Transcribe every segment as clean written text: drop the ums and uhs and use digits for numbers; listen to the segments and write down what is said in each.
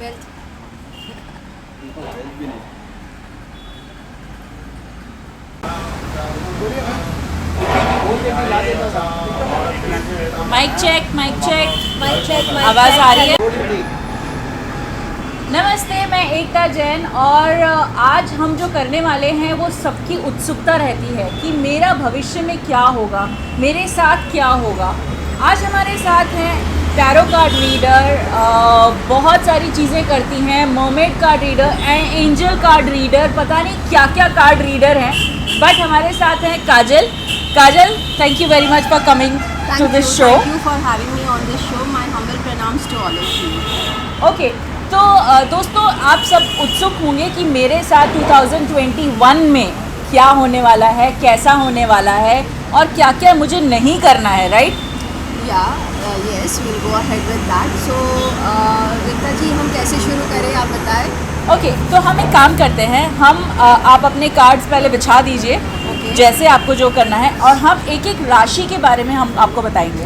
Wealth. Mike check mike check mike check. आवाज़ आ रही है? नमस्ते, मैं एकता जैन और आज हम जो करने वाले हैं वो सबकी उत्सुकता रहती है कि मेरा भविष्य में क्या होगा, मेरे साथ क्या होगा। आज हमारे साथ हैं टैरो कार्ड रीडर, बहुत सारी चीज़ें करती हैं, mermaid card reader and angel card reader, पता नहीं क्या क्या कार्ड रीडर हैं। बट हमारे साथ हैं Kajal. Kajal, thank you very much for coming to this show. Thank you for having me on this show. My humble pronouns to all of you. Okay, तो दोस्तों आप सब उत्सुक होंगे कि मेरे साथ 2021 में क्या होने वाला है, कैसा होने वाला है और क्या क्या मुझे नहीं करना है, right? Yes, we'll go ahead with that. So, Ekta जी, हम कैसे शुरू करें, आप बताएं। ओके, तो हम एक काम करते हैं, आप अपने कार्ड्स पहले बिछा दीजिए, जैसे आपको जो करना है, और हम एक एक राशि के बारे में हम आपको बताएंगे।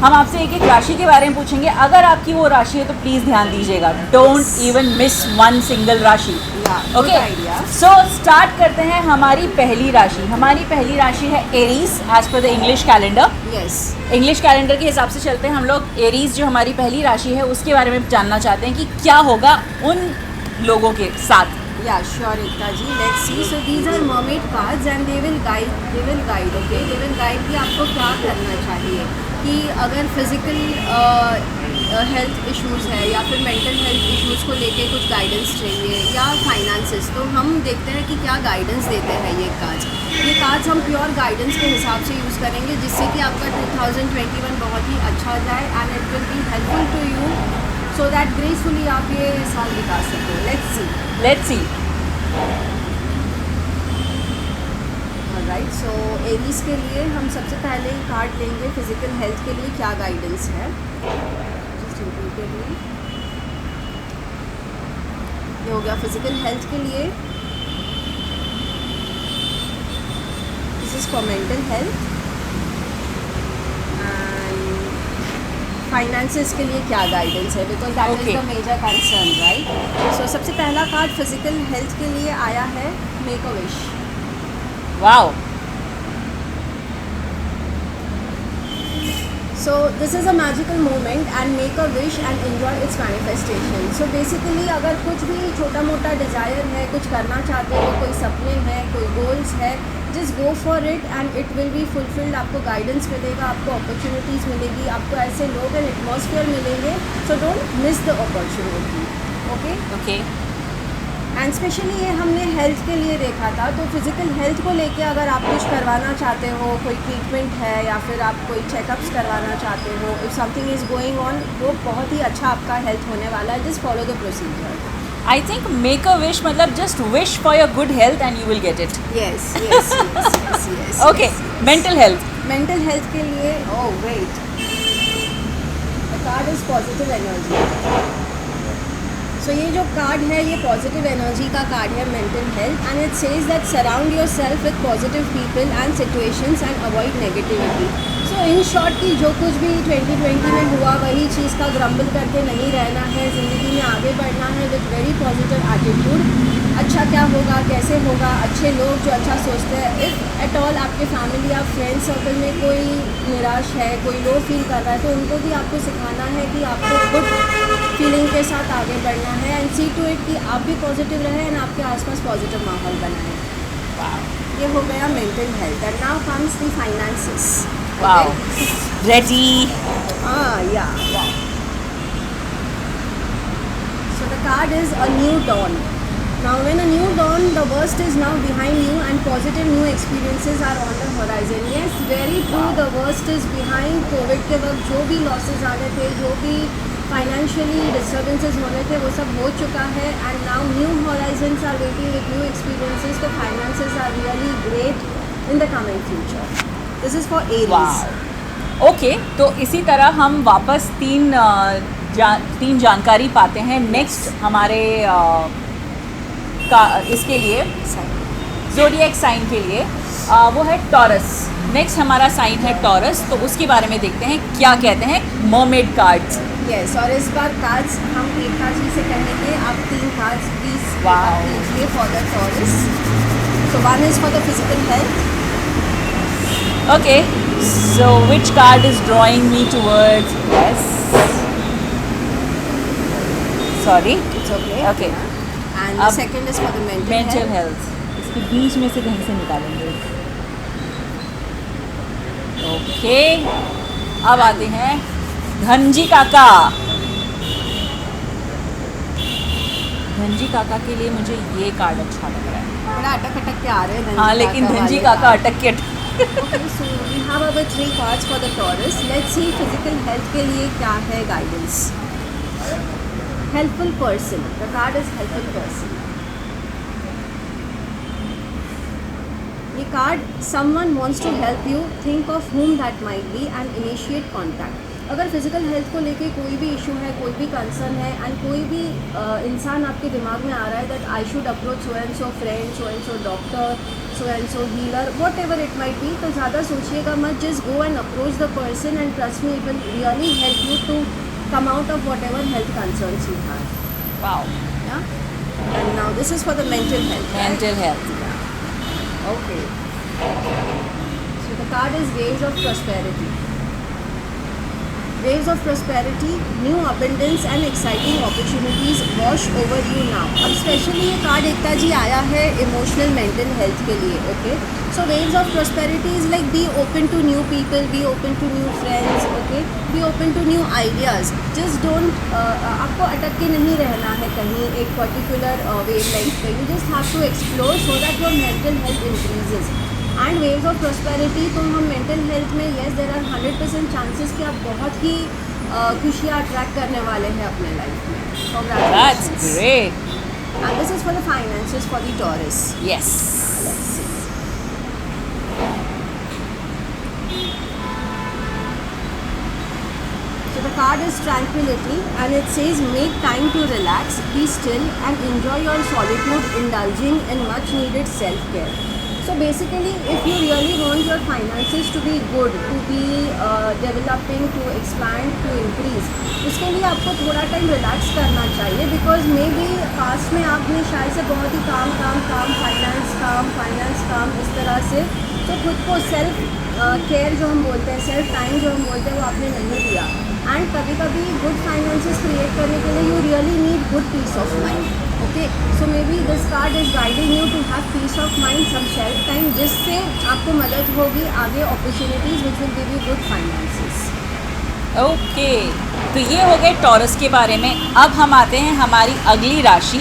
हम आपसे एक एक राशि के बारे में पूछेंगे। अगर आपकी वो राशि है तो प्लीज़ ध्यान दीजिएगा, don't even miss one single राशि। ओके, सो स्टार्ट करते हैं। हमारी पहली राशि है Aries, as per the English calendar. Yes, English calendar के हिसाब से चलते हैं हम लोग। एरीज जो हमारी पहली राशि है उसके बारे में जानना चाहते हैं कि क्या होगा उन लोगों के साथ। Yeah, sure, Ekta ji. Let's see. So these are mermaid cards and they will guide. Okay, they will guide कि आपको क्या करना चाहिए। कि अगर फिजिकल हेल्थ इश्यूज़ है या फिर मेंटल हेल्थ इश्यूज़ को लेके कुछ गाइडेंस चाहिए या फाइनेंसेस, तो हम देखते हैं कि क्या गाइडेंस देते हैं ये कार्ड्स हम प्योर गाइडेंस के हिसाब से यूज़ करेंगे, जिससे कि आपका 2021 बहुत ही अच्छा जाए and it will be helpful to you so that gracefully आप ये साल बिता सकें। Let's see. Right, so Aries के लिए हम सबसे पहले कार्ड लेंगे फिजिकल हेल्थ के लिए क्या गाइडेंस है। जस्ट इंट्यूटिवली ये हो गया फिजिकल हेल्थ के लिए। This is for mental health. Finances के लिए क्या गाइडेंस है, because that is the major concern, right. So सबसे पहला कार्ड फिजिकल हेल्थ के लिए आया है make a wish. Wow. So this is a magical moment and make a wish and enjoy its manifestation. So basically अगर कुछ भी छोटा मोटा डिज़ायर है, कुछ करना चाहते हो, कोई सपने हैं, कोई गोल्स है, just go for it and it will be fulfilled. आपको गाइडेंस मिलेगा, आपको अपॉर्चुनिटीज़ मिलेगी, आपको ऐसे लोग एंड एटमॉस्फेयर मिलेंगे। So don't miss the opportunity. Okay? And specially ये हमने हेल्थ के लिए देखा था। तो फिज़िकल हेल्थ को लेके अगर आप कुछ करवाना चाहते हो, कोई ट्रीटमेंट है या फिर आप कोई चेकअप्स करवाना चाहते हो, if something is going on, वो बहुत ही अच्छा आपका हेल्थ होने वाला है। Just follow the procedure. I think make a wish मतलब just wish for your good health and you will get it. Yes. Okay, mental health के लिए, oh wait, the card is positive energy. So ये जो card है ये positive energy का card है, mental health, and it says that surround your self with positive people and situations and avoid negativity. So in short कि जो कुछ भी 2020 में हुआ वही चीज़ का ग्रम्बल करके नहीं रहना है, ज़िंदगी में आगे बढ़ना है विद वेरी पॉजिटिव एटीट्यूड। अच्छा क्या होगा, कैसे होगा, अच्छे लोग जो अच्छा सोचते हैं। इफ़ एट ऑल आपके फैमिली या फ्रेंड सर्कल में कोई निराश है, कोई लो फील कर रहा है, तो उनको भी आपको सिखाना है कि आपको गुड फीलिंग के साथ आगे बढ़ना है एंड सी टू इट कि आप भी पॉजिटिव रहें एंड आपके आसपास पॉजिटिव माहौल बनाएं। ये हो गया mental health. And now comes the finances. Wow, ready. Yeah so the card is a new dawn. Now when a new dawn, the worst is now behind you and positive new experiences are on the horizon. Yes, very true, the worst is behind. Covid के वक्त जो भी losses आ रहे थे, जो भी financially disturbances हो रहे थे, वो सब हो चुका है and now new horizons are waiting with new experiences. तो finances are really great in the coming future. This is for Aries. Okay, तो इसी तरह हम वापस तीन जानकारी पाते हैं। नेक्स्ट हमारे इसके लिए ज़ोडिएक साइन के लिए वो है टॉरस। नेक्स्ट हमारा साइन है टॉरस, तो उसके बारे में देखते हैं क्या कहते हैं मर्मेड कार्ड्स। यस, और इस बार कार्ड्स हम एकता जी से कहेंगे Wow. लीजिए for the taurus. So one is for the physical health. Okay, so which card is drawing me towards yes? Sorry. It's okay. Okay. And the अब second is for the mental mental health. Health इसके बीच में से कहीं से निकालेंगे. Okay, अब आते हैं धनजी काका. धनजी काका के लिए मुझे ये कार्ड अच्छा लग रहा है. बड़ा अटक के आ रहे हैं. हाँ, लेकिन धनजी काका अटक के Okay, so we have our 3 cards for the Taurus. Let's see physical health के लिए क्या है guidance. Helpful person. The card is helpful person. ये card someone wants to help you. Think of whom that might be and initiate contact. अगर physical health को लेके कोई भी इशू है, कोई भी कंसर्न है एंड कोई भी इंसान आपके दिमाग में आ रहा है that I should approach so and so friend, so and so doctor, so and so healer, whatever it might be, तो ज़्यादा सोचिएगा मत. Just go and approach the person and trust me, it will really help you to come out of whatever health concerns you have. Wow. Yeah. And now this is for the mental health. Mental health. Yeah. Okay. So the card is waves of prosperity. Waves of prosperity, new abundance and exciting opportunities wash over you now. अब specially ये card Ekta ji आया है emotional mental health के लिए. Okay, so waves of prosperity is like be open to new people, be open to new friends. Okay, be open to new ideas. Just don't, आपको अटक के नहीं रहना है कहीं एक पर्टिकुलर वेव लाइफ पे. You just have to explore so that your mental health increases. And waves of prosperity, तो हम मेंटल हेल्थ में येस देयर आर 100% चांसेस कि आप बहुत ही खुशियाँ अट्रैक्ट करने वाले हैं अपने लाइफ में. That's Congratulations. great. And this is for the finances for the Taurus. Yes. Let's see. So the card is tranquility and it says make time to relax, be still and enjoy your solitude, indulging in much needed self-care. So basically if you really want your finances to be good, to be developing, to expand, to increase, उसके लिए आपको थोड़ा time relax करना चाहिए. Because may be past में आपने शायद से बहुत ही काम फाइनेंस काम इस तरह से, तो खुद को सेल्फ केयर जो हम बोलते हैं, सेल्फ टाइम जो हम बोलते हैं, वो आपने नहीं दिया. एंड कभी कभी गुड फाइनेंसेस क्रिएट करने के लिए you really need good peace of mind. Okay, so maybe this card is guiding you to have peace of mind, some self time, जिससे आपको मदद होगी आगे opportunities which will give you good finances. Okay, तो ये हो गए taurus के बारे में. अब हम आते हैं हमारी अगली राशि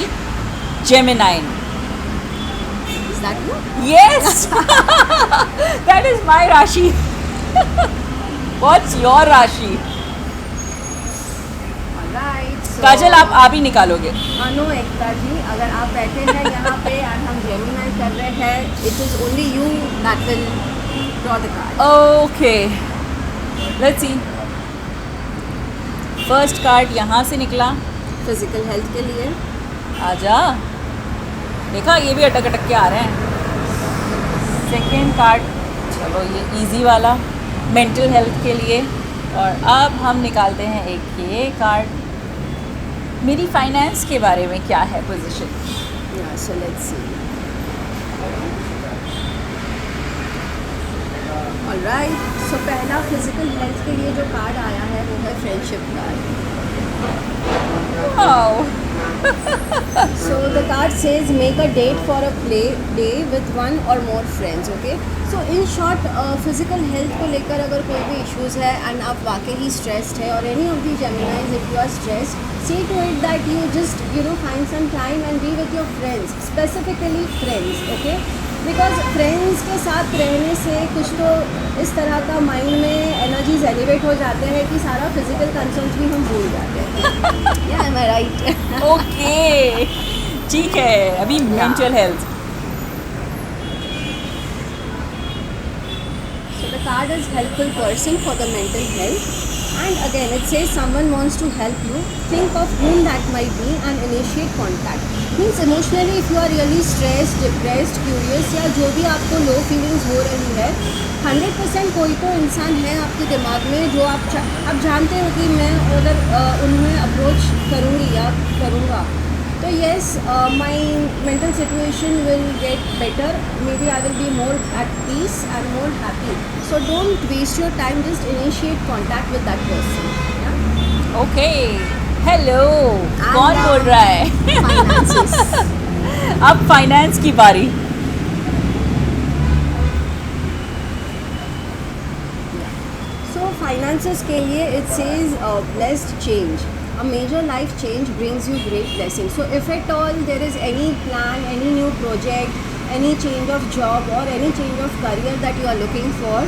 Gemini. Is that you? Yes, that is my राशि. व्हाट्स योर राशि? ऑलराइट, सो काजल, आप ही निकालोगे. नो एकता जी, अगर आप बैठे हैं यहाँ पे एंड हम जेमिनाई कर रहे हैं, it is only you that will draw the card. Okay, let's see. First card यहाँ से निकला. फिजिकल हेल्थ के लिए. आजा, देखा ये भी अटक के आ रहे हैं. सेकेंड कार्ड, चलो ये इजी वाला, मेंटल हेल्थ के लिए. और अब हम निकालते हैं एक ये कार्ड, मेरी फाइनेंस के बारे में क्या है position. So let's see. Alright, so पहला फिजिकल हेल्थ के लिए जो कार्ड आया है वो है friendship card. So the card says make a date for a play day with one or more friends. Okay, so in short physical health को लेकर अगर कोई भी issues है and आप वाकई ही stressed है, or any of the Geminis if you are stressed, see to it that you just find some time and be with your friends, specifically friends. Okay, because friends के साथ रहने से कुछ तो इस तरह का माइंड में एनर्जीज एलिवेट हो जाते हैं कि सारा फिजिकल कंसर्न्स भी हम भूल जाते हैं. या एम आई राइट? ओके, ठीक है. अभी mental health. So the card is helpful person for the mental health. And again it says someone wants to help you. Think of whom that might be and initiate contact. Means emotionally if you are really stressed, depressed, curious या जो भी आपको लो feelings हो रही है, 100% कोई तो इंसान है आपके दिमाग में जो आप जानते हो कि मैं अगर उन्हें अप्रोच करूँगी या करूँगा तो So yes, my mental situation will get better. Maybe I will be more at peace and more happy. So don't waste your time. Just initiate contact with that person. Yeah? Okay hello And, कौन बोल रहा है Finances. अब finance की बारी So finances के लिए it says blessed change. A major life change brings you great blessings. So if at all there is any plan, any new project, any change of job or any change of career that you are looking for,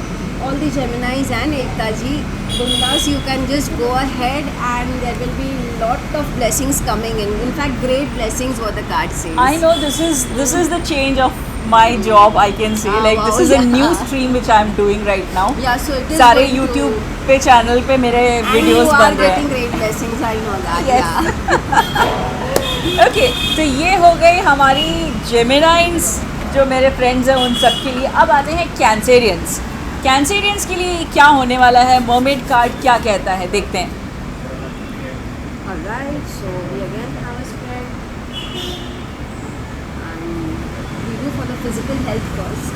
all the Geminis and Ekta ji, Bundas, you can just go ahead and there will be lot of blessings coming in. In fact, great blessings what the card says. I know this is the change of my job I can say Ah, like wow, this is a yeah. new stream which I am doing right now Yeah, so it is सारे going YouTube to, पे channel पे मेरे and videos you are बन रहे getting हैं great blessings. I know that. Yes. Yeah. Okay तो ये हो गई हमारी जेमिनाइंस जो मेरे फ्रेंड्स हैं उन सब के लिए अब आते हैं कैंसेरियंस कैंसेरियंस के लिए क्या होने वाला है मर्मेड कार्ड क्या कहता है देखते हैं Alright, so we again have a spread and we do for the physical health first.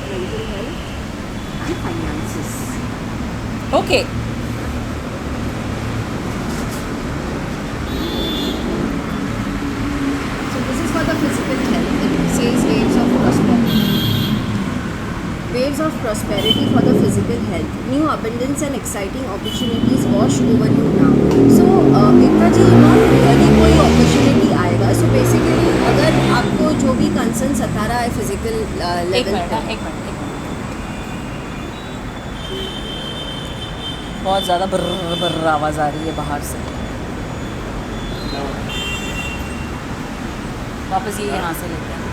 Mental health and finances. Okay So this is for the physical health. It says waves of prosperity. Waves of prosperity for the physical health. New abundance and exciting opportunities wash over you now. So Ekta ji not really कोई opportunity आएगा. So basically अगर आपको जो भी concern सता रहा है physical एक level मिनट पे, एक मिनट बहुत ज़्यादा बर्र बर्र आवाज़ आ रही है बाहर से वापस ये यहाँ से लेते हैं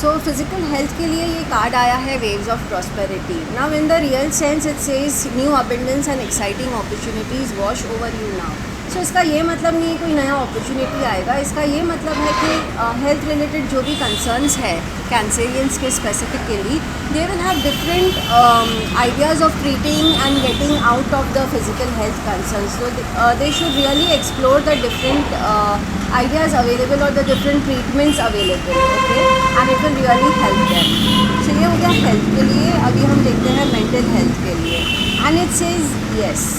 So physical health के लिए ये कार्ड आया है waves of prosperity. Now in the real sense it says new abundance and exciting opportunities wash over you now. So इसका ये मतलब नहीं है कोई नया opportunity आएगा. इसका ये मतलब है कि health related जो भी concerns है cancerians के specifically, they will have different ideas of treating and getting out of the physical health concerns. So they should really explore the different ideas available or the different treatments available, okay? And it will really help them. So ये हो गया health के लिए. अभी हम देखते हैं mental health के लिए. And it says yes.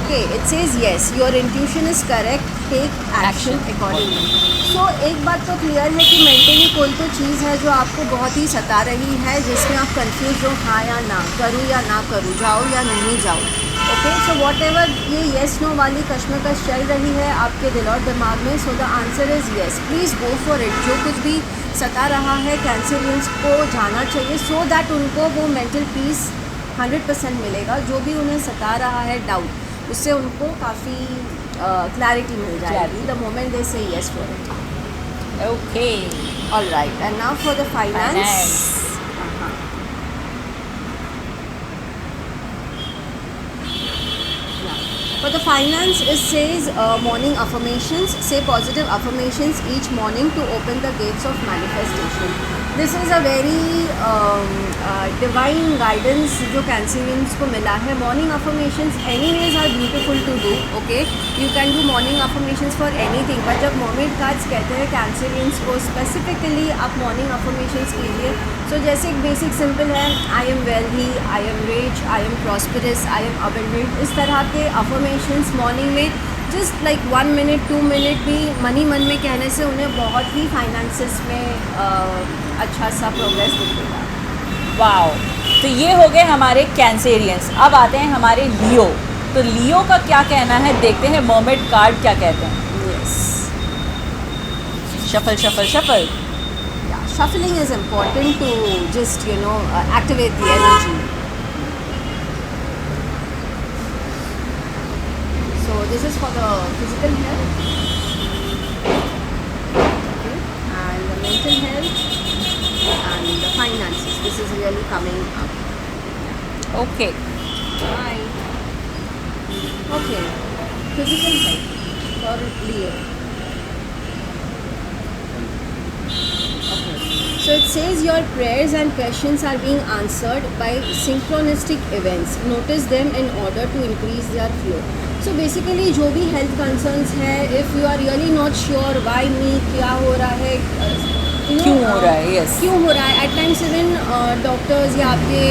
Okay, it says yes. Your intuition is correct. Take action accordingly. So एक बात तो क्लियर है कि मेंटली कोई तो चीज़ है जो आपको बहुत ही सता रही है जिसमें आप कंफ्यूज हो हाँ या ना करूँ या ना करूँ जाओ या नहीं जाओ ओके सो वॉट एवर ये येस नो वाली कश्मकश चल रही है आपके दिल और दिमाग में so the answer is yes please go for it जो कुछ भी सता रहा है कैंसरियंस को जाना चाहिए सो दैट उनको वो मेंटल पीस 100% मिलेगा जो भी उन्हें सता रहा है डाउट उससे उनको काफ़ी क्लैरिटी मिल जाएगी द मोमेंट दे से yes for it okay alright and now for the finance For the finance, it says morning affirmations. Say positive affirmations each morning to open the gates of manifestation. This is a very divine guidance जो cancerians को मिला है. Morning affirmations anyways are beautiful to do. Okay, you can do morning affirmations for anything. But जब mermaid cards कहते हैं cancerians को specifically आप morning affirmations कीजिए. So जैसे एक basic simple है I am wealthy, I am rich, I am prosperous, I am abundant. इस तरह के affirmations morning में just like 1 minute 2 minute भी मनी मन में कहने से उन्हें बहुत ही finances में अच्छा सा प्रोग्रेस दिखेगा. वाओ तो ये हो गए हमारे कैंसेरियंस अब आते हैं हमारे लियो तो लियो का क्या कहना है देखते हैं मर्मेड कार्ड क्या कहते हैं Yes. Shuffle shuffle shuffle Yeah, shuffling is important to just activate the energy. So this is for the physical health, okay, and the mental health and the finances. This is really coming up. Okay Right. Okay. Physical health for Leo. Okay. So it says your prayers and questions are being answered by synchronistic events. Notice them in order to increase their flow. So basically जो भी health concerns है, if you are really not sure why me, क्या हो रहा है, क्यों हो रहा है, yes. क्यों हो रहा है, at times even डॉक्टर्स या आपके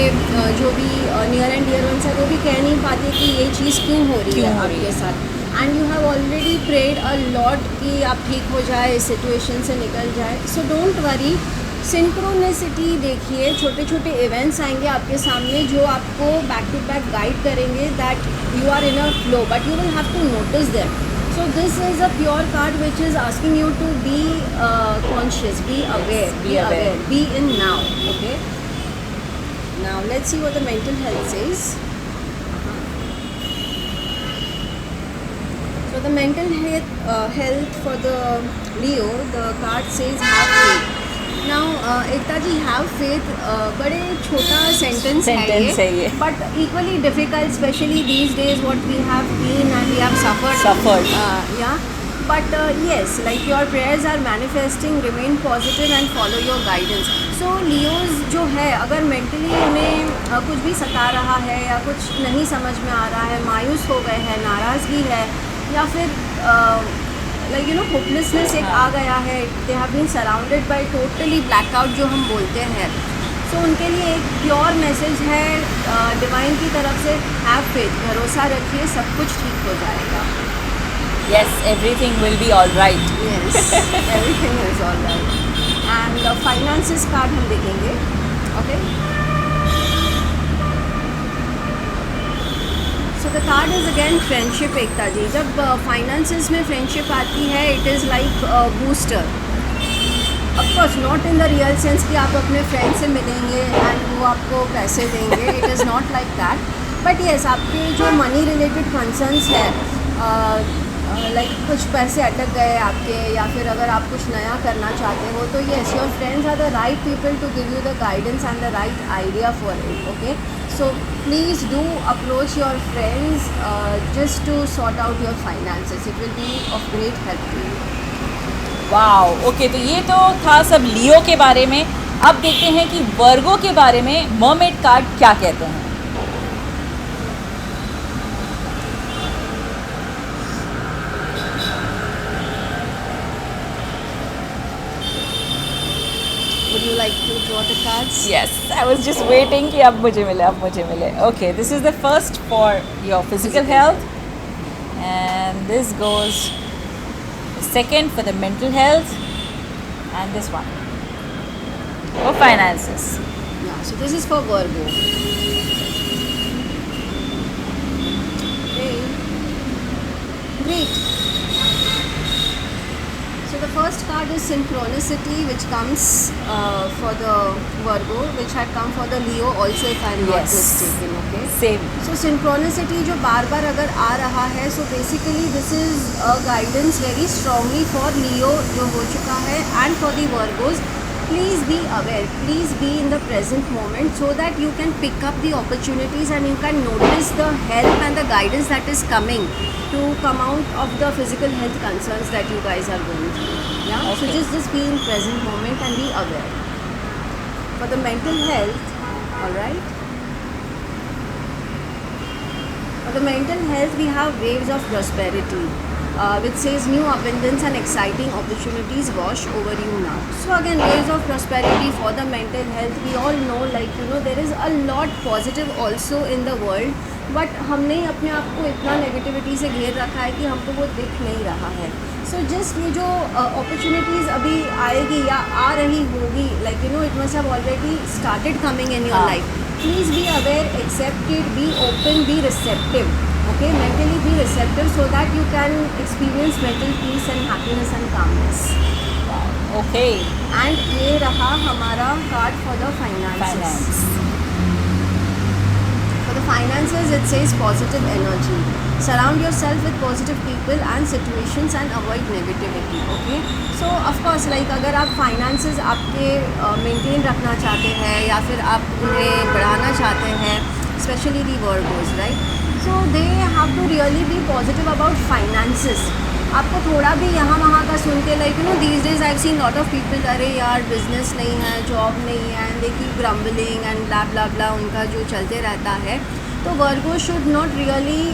जो भी नियर एंड डियर वंस है वो भी कह नहीं पाते कि ये चीज़ क्यों हो रही है आपके साथ. And you have already prayed a lot कि आप ठीक हो जाए, इस सिचुएशन से निकल जाए. So don't worry. सिंक्रोनिसिटी देखिए, छोटे छोटे इवेंट्स आएंगे आपके सामने जो आपको बैक टू बैक गाइड करेंगे that you are in a flow, but you will have to notice them. So this is a pure card which is asking you to be conscious, be aware, be in now. Okay. Now let's see what the mental health says. So the mental health for the Leo, the card says have faith. Now Ekta ji, have faith बड़े छोटा sentence है ये, but equally difficult, especially these days what we have been and we have suffered. Yeah. But yes, like your prayers are manifesting, remain positive and follow your guidance. So Leos जो है, अगर mentally उन्हें कुछ भी सता रहा है या कुछ नहीं समझ में आ रहा है, मायूस हो गए हैं, नाराज़गी है, या फिर like you know hopelessness एक आ गया है, they have been surrounded by totally blackout जो हम बोलते हैं. So उनके लिए एक प्योर मैसेज है डिवाइन की तरफ से, हैव फेथ, भरोसा रखिए, सब कुछ ठीक हो जाएगा. Yes, everything will be all right. Yes, everything is all right. And finances card हम देखेंगे. Okay. So the card is again friendship एकता जी. जब finances में friendship आती है, it is like a booster. Of course not in the real sense कि आप अपने friend से मिलेंगे and वो आपको पैसे देंगे. It is not like that. But yes, आपके जो money related concerns है, like कुछ पैसे अटक गए आपके, या फिर अगर आप कुछ नया करना चाहते हो, तो yes, your friends are the right people to give you the guidance and the right idea for it. Okay. So please do approach your friends just to sort out your finances. It will be of great help to you. Wow, okay. तो ये तो था सब लियो के बारे में. अब देखते हैं कि वर्गो के बारे में मर्मेड कार्ड क्या कहते हैं. Would you like to draw the cards? Yes, I was just waiting कि अब मुझे मिले. Okay, this is the first for your physical health, and this goes the second for the mental health, and this one for finances. Yeah, so this is for Virgo. Okay. Great. So the first card is synchronicity, which comes for the Virgo, which had come for the Leo also, if I am not mistaken. Okay. Same. So synchronicity जो बार बार अगर आ रहा है, so basically this is a guidance very strongly for Leo जो हो चुका है, and for the Virgos. Please be aware, please be in the present moment so that you can pick up the opportunities and you can notice the help and the guidance that is coming to come out of the physical health concerns that you guys are going through. Yeah. Okay. So just be in present moment and be aware. For the mental health, all right. For the mental health, we have waves of prosperity, which says new abundance and exciting opportunities wash over you now. So again, waves of prosperity for the mental health. We all know, like you know, there is a lot positive also in the world, but हमने अपने आप को इतना negativity से घेर रखा है कि हमको वो दिख नहीं रहा है. So just ये जो opportunities अभी आएगी या आ रही होगी, like you know, it must have already started coming in your life. Please be aware, accept it, be open, be receptive. Okay, mentally be receptive so that you can experience mental peace and happiness and calmness. Okay. And ये रहा हमारा card for the finances. For the finances, it says positive energy. Surround yourself with positive people and situations and avoid negativity. Okay. So of course, like अगर आप finances आपके maintain रखना चाहते हैं या फिर आप उन्हें बढ़ाना चाहते हैं, especially the Virgos, right? So they have to really be positive about finances. आपको थोड़ा भी यहाँ वहाँ का सुन के like you know these days I seen lot of people, अरे यार बिजनेस नहीं है, जॉब नहीं है, and they keep grumbling and blah blah blah, उनका जो चलते रहता है. तो Virgo should not really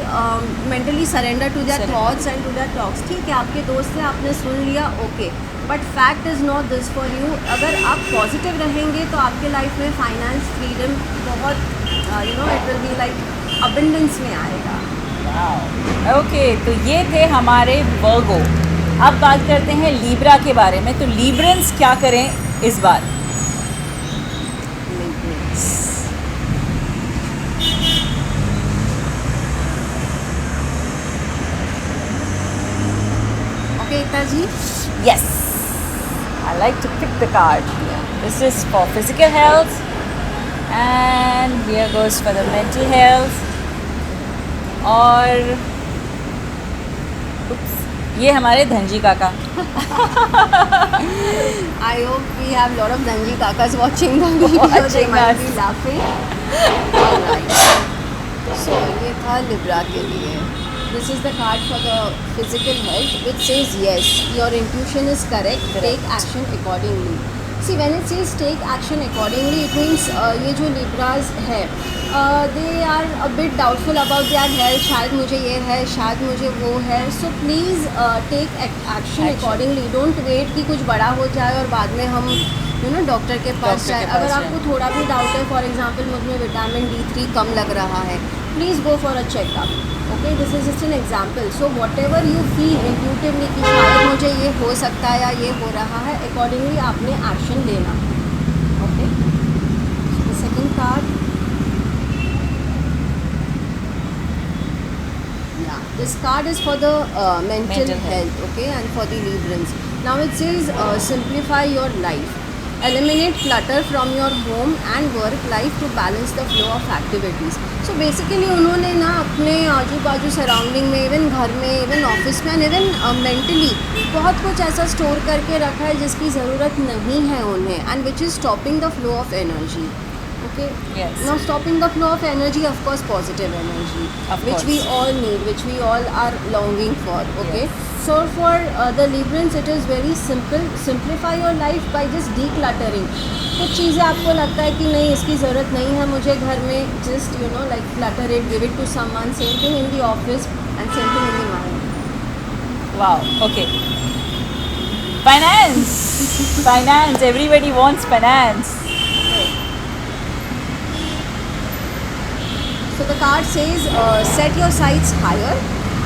mentally surrender to their thoughts and to their talks. ठीक है, आपके दोस्त से आपने सुन लिया, okay, but fact is not this for you. अगर आप पॉजिटिव रहेंगे तो आपके लाइफ में फाइनेंस फ्रीडम बहुत you know it will be like abundance में आएगा. ओके, तो ये थे हमारे वर्गो. अब बात करते हैं लीब्रा के बारे में. तो लीब्रेंस क्या करें इस बार? Okay Ekta ji. Yes, I like to pick the card. This is for physical health and here goes for the mental health. और Oops, ये हमारे धनजी काका. I hope we have lot of Dhanji kakas watching the video. They Watching might us. be laughing. Alright. So ये था Libra के लिए. This is the card for the physical health, which says yes, your intuition is correct. Take action accordingly. See, when it says take action accordingly, it means ये जो Libras है, they are a bit doubtful about their health. शायद मुझे ये है, शायद मुझे वो है. So please take action accordingly. Don't wait कि कुछ बड़ा हो जाए और बाद में हम यू नो डॉक्टर के पास जाए. अगर आपको थोड़ा भी डाउट है, फॉर एग्जांपल मुझ में विटामिन D3 कम लग रहा है, please go for a checkup. Okay, this is just an example. So what ever you feel intuitively कि शायद मुझे ये हो सकता है या ये हो रहा है, अकॉर्डिंगली आपने एक्शन लेना. Okay, the second card. This card is for the mental health, okay, and for the Librans. Now it says simplify your life. Eliminate clutter from your home and work life to balance the flow of activities. So basically उन्होंने ना अपने आजू बाजू surrounding में, even घर में, even office में, even mentally बहुत कुछ ऐसा स्टोर करके रखा है जिसकी ज़रूरत नहीं है उन्हें, and which is stopping the flow of energy. Okay. Yes. Now stopping the flow of energy, of course, positive energy, which we all need, which we all are longing for. Okay. Yes. So for the Librans, it is very simple. Simplify your life by just decluttering. कुछ चीज़ें आपको लगता है कि नहीं इसकी ज़रूरत नहीं है मुझे घर में, just you know like clutter it, give it to someone. Same thing in the office and same thing in the mind. Wow, okay. Finance. Finance. Everybody wants finance. So the card says set your sights higher,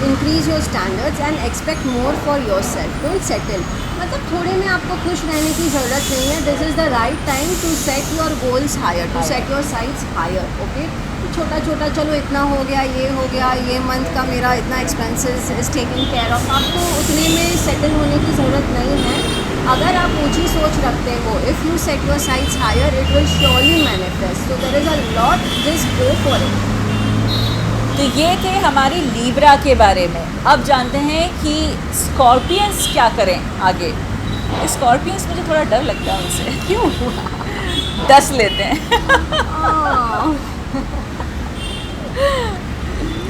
increase your standards and expect more for yourself. Don't settle. मतलब थोड़े में आपको खुश रहने की ज़रूरत नहीं है. This is the right time to set your goals higher, to set your sights higher. Okay? छोटा छोटा चलो इतना हो गया, ये मंथ का मेरा इतना expenses is taking care of. आपको उतने में सेटल होने की ज़रूरत नहीं है. अगर आप ऊंची सोच रखते हो, if you set your sights higher, it will surely manifest. So there is a lot, just go for it. तो ये थे हमारी लीब्रा के बारे में. अब जानते हैं कि स्कॉर्पियंस क्या करें आगे. स्कॉर्पियंस मुझे थोड़ा डर लगता है उनसे. क्यों? डस लेते हैं.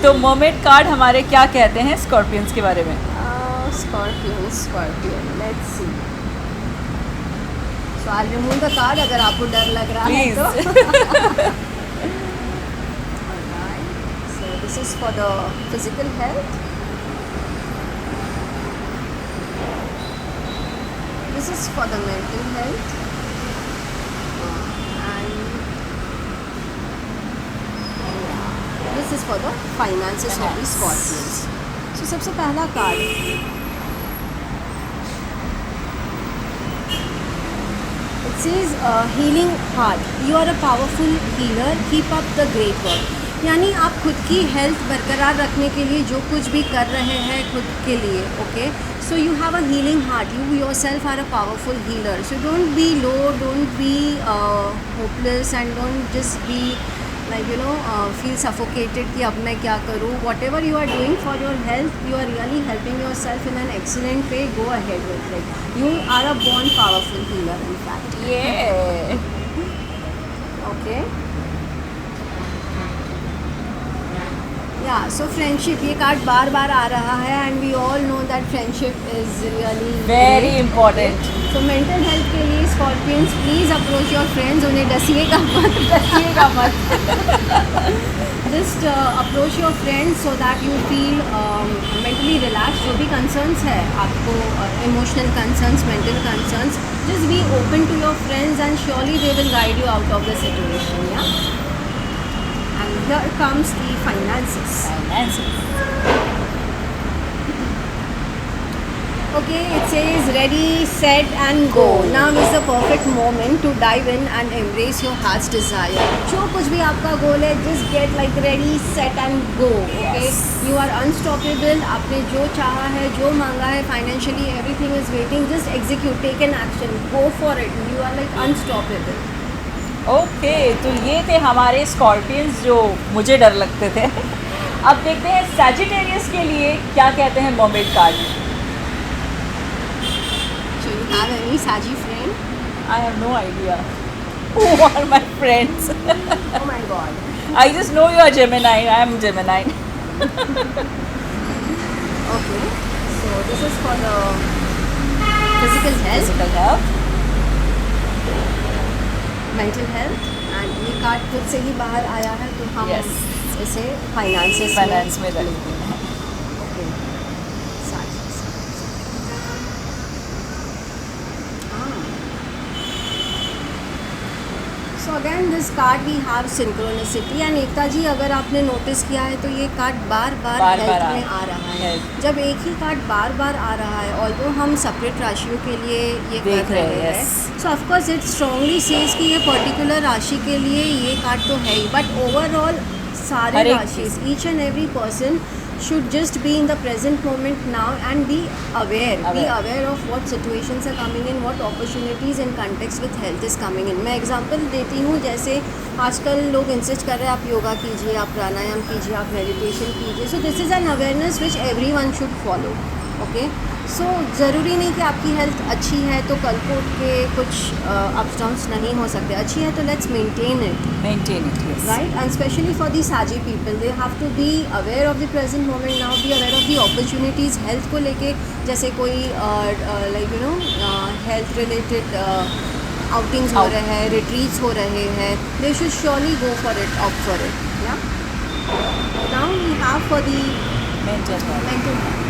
तो मर्मेड कार्ड हमारे क्या कहते हैं स्कॉर्पियंस के बारे में? Scorpion, let's see. So I remove the card अगर आपको डर लग रहा है तो. This is for the physical health. This is for the mental health. And this is for the finances of the Scorpions. So सबसे पहला card. It says healing heart. You are a powerful healer. Keep up the great work. यानी आप खुद की health बरकरार रखने के लिए जो कुछ भी कर रहे हैं खुद के लिए. Okay, so you have a healing heart. You yourself are a powerful healer. So don't be low, don't be hopeless and don't just be like you know feel suffocated कि अब मैं क्या करूँ. Whatever you are doing for your health, you are really helping yourself in an excellent way. Go ahead with like you are a born powerful healer in fact. ये okay. Yeah, so friendship ये card बार बार आ रहा है and we all know that friendship is really Very great. important. So mental health के लिए Scorpions please approach your friends, उन्हें डसिएगा मत डसिएगा मत। just approach your friends so that you feel mentally relaxed. जो भी concerns है आपको emotional concerns, mental concerns, just be open to your friends and surely they will guide you out of the situation. Yeah. And here comes the finances. Okay, it says ready, set and go. Now is the perfect moment to dive in and embrace your heart's desire. जो कुछ भी आपका goal है, just get like ready, set and go. Okay, Yes. you are unstoppable. आपने जो चाहा है, जो मांगा है, financially everything is waiting. Just execute, take an action, go for it. You are like unstoppable. Okay तो ये थे हमारे स्कॉर्पियंस जो मुझे डर लगते थे। अब देखते हैं सैजिटेरियस के लिए क्या कहते हैं mermaid card. So you have any Saggy friend? I have no idea who are my friends. Oh my God. I just know you are Gemini. I am Gemini. Okay, so this is for the physical health, Physical health. mental health, and ये card खुद से ही बाहर आया है तो हम Yes. इसे finances finance में रखते हैं। Okay so again this card we have synchronicity and Ekta ji अगर आपने नोटिस किया है तो ये कार्ड बार बार बार-बार हेल्थ आ में रहा आ रहा है। Health. जब एक ही कार्ड बार बार आ रहा है ऑल्दो हम सेपरेट राशियों के लिए ये देख कर रहे रहे हैं, हैं yes. So of course it strongly says कि ये पर्टिकुलर राशि के लिए ये कार्ड तो है ही बट ओवरऑल सारे हर एक राशिस each and every person should just be in the present moment now and be aware of what situations are coming in, what opportunities in context with health is coming in. मैं example देती हूँ जैसे आजकल लोग insist कर रहे हैं आप योगा कीजिए, आप प्राणायाम कीजिए, आप मेडिटेशन कीजिए, so this is an awareness which everyone should follow. Okay, so ज़रूरी नहीं कि आपकी हेल्थ अच्छी है तो कल को उठ के कुछ अप्स डाउन्स नहीं हो सकते. अच्छी है तो let's maintain it. Maintain it, yes. Right, and especially for the Saggy people, they have to be aware of the present moment now, be aware of the opportunities. Health को लेके जैसे कोई like you know health related outings हो रहे हैं, retreats हो रहे हैं, they should surely go for it, opt for it. Yeah. Now we have for the Maintain health. mental health.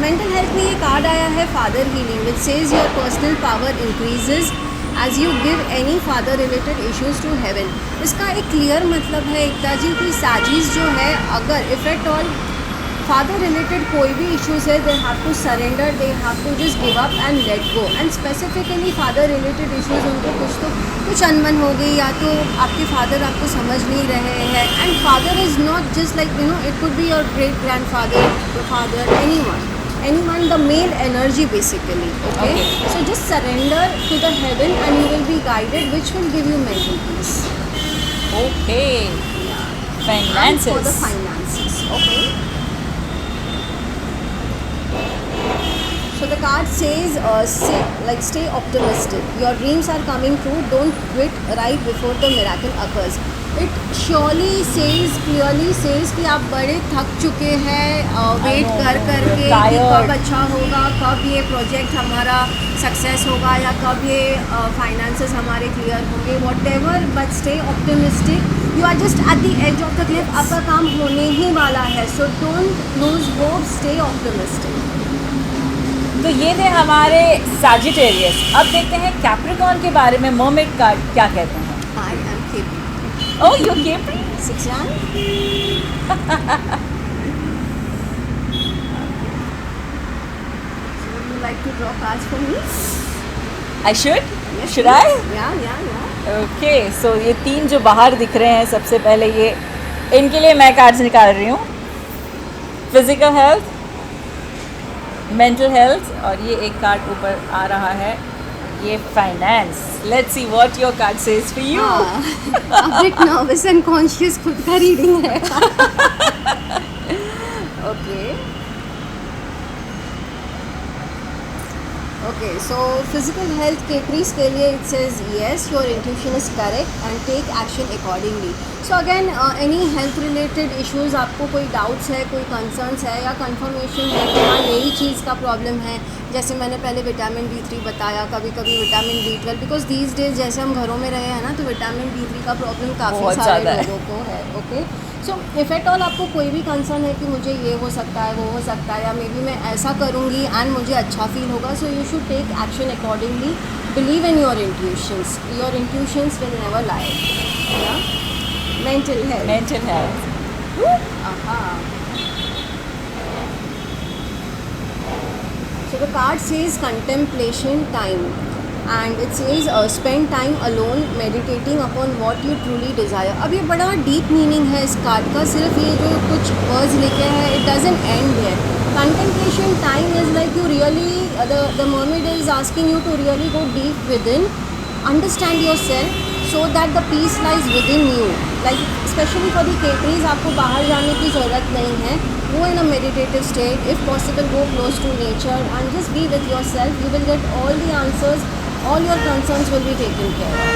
Mental health में ये कार्ड आया है father healing which says your personal power increases as you give any father related issues to heaven. इसका एक clear मतलब है एकता जी कि साजिश जो है अगर if at all father related कोई भी इश्यूज है they have to surrender, they have to just give up and let go. And specifically father related issues उनको कुछ अनबन हो गई या तो आपके फादर आपको समझ नहीं रहे हैं. And father is not just like you no it could be your great grand father, your father, anyone, the male energy basically. Okay, so just surrender to the heaven and you will be guided, which will give you mental peace. Okay. Yeah. Finances. And for the finances. Okay. So the card says stay optimistic, your dreams are coming true, don't quit right before the miracle occurs. It surely says, clearly says कि आप बड़े थक चुके हैं wait कर करके कि कब अच्छा होगा, कब ये प्रोजेक्ट हमारा सक्सेस होगा या कब ये फाइनेंसेस हमारे क्लियर होंगे, whatever, but stay optimistic. You are just at the edge of the cliff. आपका काम होने ही वाला है, so don't lose hope, stay optimistic. तो ये थे हमारे सैजिटेरियस। अब देखते हैं कैप्रिकॉर्न के बारे में मर्मेड कार्ड क्या कहते हैं। I am Capri. Oh, you're Capri? 6 Jan. So would you like to draw cards for me? I should? Yes, Should I? please. Yeah. Okay, so ये 3 जो बाहर दिख रहे हैं, सबसे पहले ये इनके लिए मैं कार्ड्स निकाल रही हूँ। फिजिकल हेल्थ, मेंटल हेल्थ, और ये एक कार्ड ऊपर आ रहा है, ये finance. Let's see what your card says for you. A bit nervous and conscious खुद का रीडिंग है. Okay. Okay, so physical health categories के लिए it says yes, your intuition is correct and take action accordingly. So again, any health related issues, आपको कोई doubts है, कोई concerns है या confirmation है कि हाँ यही चीज़ का problem है, जैसे मैंने पहले विटामिन D3 बताया, कभी कभी vitamin B12, because these days जैसे हम घरों में रहे हैं ना, तो विटामिन D3 का प्रॉब्लम काफ़ी सारे लोगों को है. Okay, so if at all आपको कोई भी कंसर्न है कि मुझे ये हो सकता है, वो हो सकता है, या मे बी मैं ऐसा करूँगी एंड मुझे अच्छा फील होगा, so you should take action accordingly. Believe in your intuitions will never lie. Mental health. So the card says contemplation time, and it says spend time alone meditating upon what you truly desire. अब ये बड़ा deep meaning है इस card का, सिर्फ ये जो कुछ words लिखे हैं, it doesn't end there. Contemplation time is like you really, the mermaid is asking you to really go deep within, understand yourself, so that the peace lies within you. Like especially for the categories, आपको बाहर जाने की ज़रूरत नहीं है. Go in a meditative state. If possible, go close to nature and just be with yourself. You will get all the answers. All your concerns will be taken care of.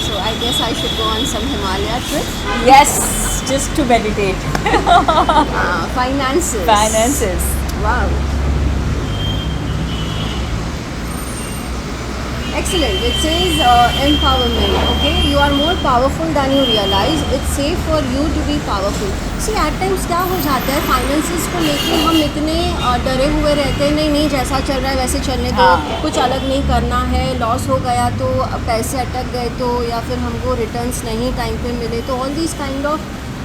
So I guess I should go on some Himalaya trip. Yes, just to meditate. Finances. Wow. Excellent. It says empowerment. Okay, you are more powerful than you realize. It's safe for you to be powerful. See, at times क्या हो जाता है, finances को लेके हम इतने डरे हुए रहते हैं, नहीं जैसा चल रहा है वैसे चलने दो, कुछ अलग नहीं करना है, लॉस हो गया तो, पैसे अटक गए तो, या फिर हमको रिटर्न्स नहीं टाइम पे मिले तो, all this kind of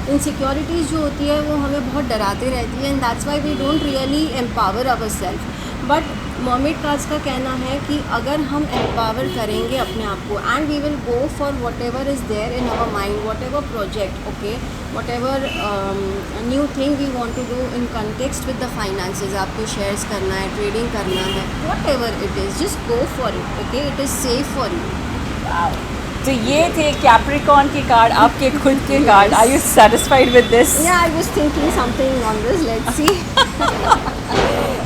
insecurities जो होती है वो हमें बहुत डराते रहती है, and that's why we don't really empower our self. But mermaid cards का कहना है कि अगर हम एम्पावर करेंगे अपने आप को, and we will go for whatever is there in our mind, whatever project, okay, whatever new thing we want to do in context with the finances, आपको शेयर्स करना है, trading करना है, whatever it is, just go for it. Okay, it is safe for you. तो ये थे Capricorn के card, आपके खुद के card. Are you satisfied with this? या I was thinking something on this, let's see.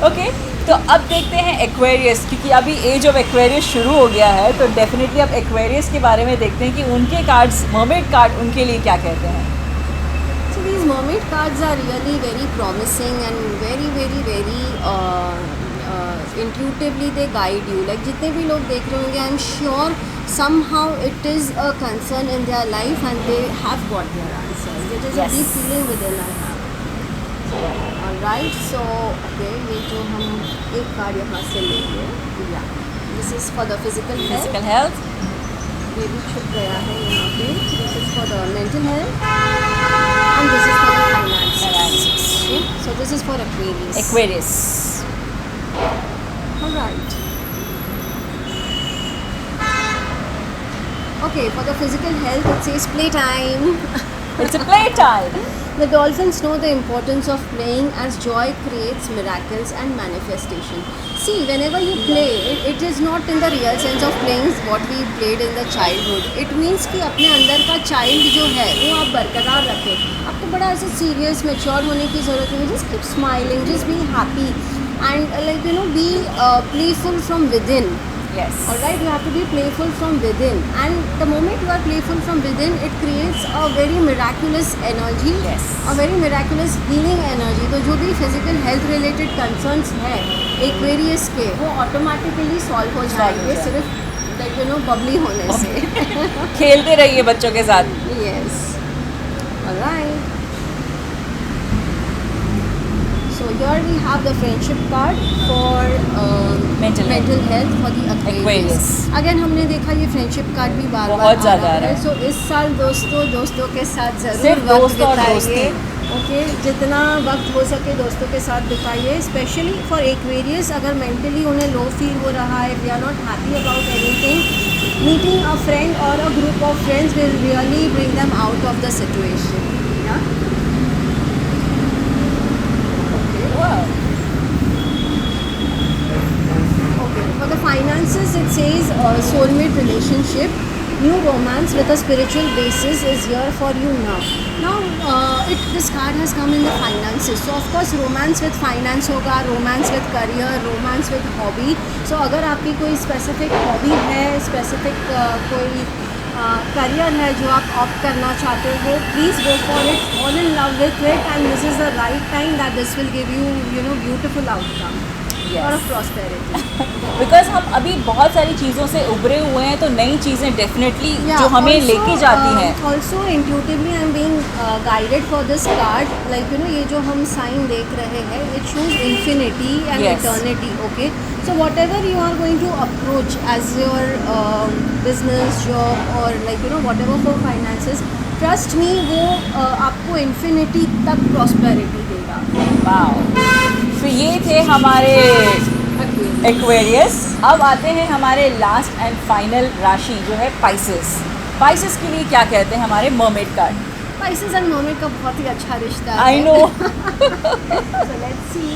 Okay, तो अब देखते हैं एक्वेरियस, क्योंकि अभी एज ऑफ एक्वेरियस शुरू हो गया है, तो डेफिनेटली अब एक्वेरियस के बारे में देखते हैं कि उनके कार्ड्स, मर्मेड कार्ड, उनके लिए क्या कहते हैं. So these mermaid cards are really very promising and very intuitively they guide you. Like जितने भी लोग देख रहे होंगे, I'm sure somehow it is a concern in their life and they have got their answers. It is a deep feeling within I have. Alright, so okay, ये जो हम एक कार्ड यहाँ से लेंगे, yeah, this is for the physical health. ये भी छुप गया है यहाँ पे. This is for the mental health and this is for the finances. Okay? So this is for Aquarius. Alright. Okay, for the physical health it says playtime. It's a playtime. The dolphins know the importance of playing as joy creates miracles and manifestation. See, whenever you play, it is not in the real sense of playing what we played in the childhood. It means कि अपने अंदर का child जो है वो आप बरकरार रखें. आपको बड़ा ऐसे serious, mature होने की ज़रूरत नहीं. Just keep smiling, just be happy and like you know, be playful from within. Yes. Alright, you have to be playful from within, and the moment you are playful from within, it creates a very miraculous energy. Yes. A very miraculous healing energy. तो जो भी physical health related concerns है Aquarius के, वो automatically solve हो जाएंगे सिर्फ like you know bubbly होने से. खेलते रहिए बच्चों के साथ. Yes. Alright. So here we have the friendship card for mental health for the Aquarius. Again हमने देखा ये friendship card भी बार बहुत आ ज़्यादा रहा है. So इस साल दोस्तों के साथ ज़रूर सिर्फ वक्त दोस्त और बिताइए. ओके, जितना वक्त हो सके दोस्तों के साथ बिताइए. स्पेशली फॉर Aquarius, अगर मेंटली उन्हें लो फील हो रहा है, we are not happy about anything, meeting a friend और a group of friends will really bring them out of the situation. For the finances, it says soulmate relationship. New romance with a spiritual basis is here for you now. Now, this card has come in the finances. So of course romance with finance होगा, romance with career, romance with hobby. So अगर आपकी कोई specific hobby है, specific कोई career है जो आप opt करना चाहते हो, please go for it, fall in love with it, and this is the right time that this will give you you know beautiful outcome और प्रॉस्पेरिटी. बिकॉज हम अभी बहुत सारी चीज़ों से उभरे हुए हैं, तो नई चीज़ें डेफिनेटली जो हमें लेके जाती हैं. Also intuitively I am being guided for this card, like ये जो हम साइन देख रहे हैं, it shows infinity and eternity. Okay, so whatever you are going to approach as your business, job or whatever for finances, trust me, वो आपको infinity तक prosperity देगा. वाओ. तो ये थे हमारे एक्वेरियस. अब आते हैं हमारे लास्ट एंड फाइनल राशि जो है पाइसेस. पाइसेस के लिए क्या कहते हैं हमारे mermaid card? Pisces and mermaid का बहुत ही अच्छा रिश्ता है. I know. So let's see.